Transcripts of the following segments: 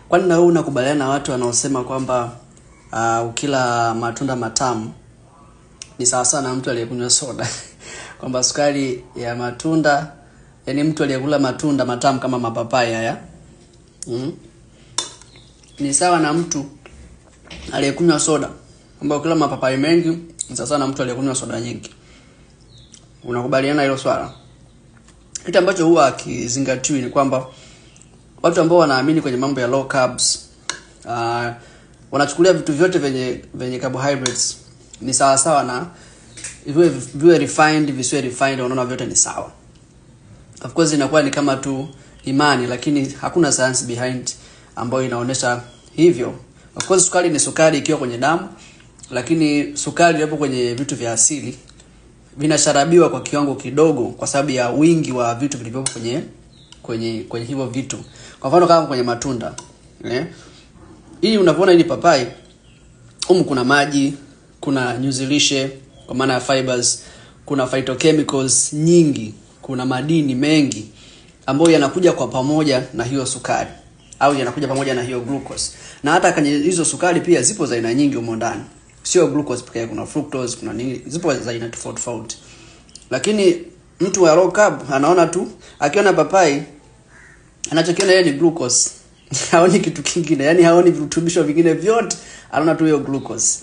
Kwani na wewe unakubaliana na watu wanaosema kwamba ukila matunda matamu ni sawa sana na mtu aliyekunywa soda? Kwamba sukari ya matunda, yani mtu aliyekula matunda matamu kama mapapai haya, ni sawa na mtu aliyekunywa soda. Kwamba ukila mapapai mengi ni sawa sana na mtu aliyekunywa soda nyingi. Unakubaliana hilo swala? Kitu ambacho huwa kizingatiwi ni kwamba watu ambao wanaamini kwenye mambo ya low carbs wanachukulia vitu vyote venye carbohydrates ni sawa sawa, na viwe refined visiwe refined, wanaona vyote ni sawa. Of course inakuwa ni kama tu imani, lakini hakuna science behind ambayo inaonyesha hivyo. Of course sukari ni sukari ikiwa kwenye damu, lakini sukari hapo kwenye vitu vya asili vinasharabiwa kwa kiwango kidogo kwa sababu ya wingi wa vitu vilivyopo kwenye hivyo vitu. Kwa mfano kama kwenye matunda, hii unapoona hii papai, kuna maji, kuna nyuzi lishe kwa maana ya fibers, kuna phytochemicals nyingi, kuna madini mengi ambayo yanakuja kwa pamoja na hiyo sukari au yanakuja pamoja na hiyo glucose. Na hata kwenye hizo sukari pia zipo za aina nyingi humo ndani. Sio glucose pekee, kuna fructose, kuna nini, zipo za aina tofauti. Lakini mtu wa low carb anaona tu, akiona papai anachokiona yeye ni glucose. Haoni kitu kingine, yani haoni virutubisho vingine vyote, anaona tu hiyo glucose.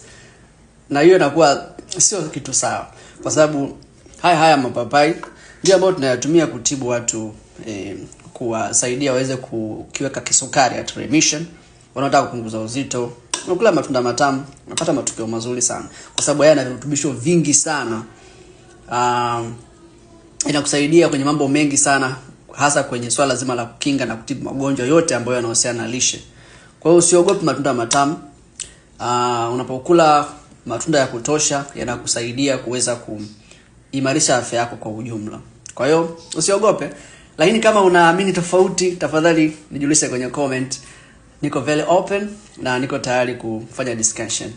Na hiyo inakuwa sio kitu sawa, kwa sababu haya mapapai ndio ambayo tunayatumia kutibu watu, kuwasaidia waweze kukiweka kisukari at remission, wanaotaka kupunguza uzito. Unakula matunda matamu unapata matokeo mazuri sana, kwa sababu haya yana virutubisho vingi sana. Inakusaidia kwenye mambo mengi sana, hasa kwenye swala zima la kukinga na kutibu magonjwa yote ambayo yanahusiana na lishe. Kwa hiyo usiogope matunda matamu. Unapokula matunda ya kutosha yanakusaidia kuweza kuimarisha afya yako kwa ujumla. Kwa hiyo usiogope, lakini kama unaamini tofauti, tafadhali nijulishe kwenye comment. Niko very open na niko tayari kufanya discussion.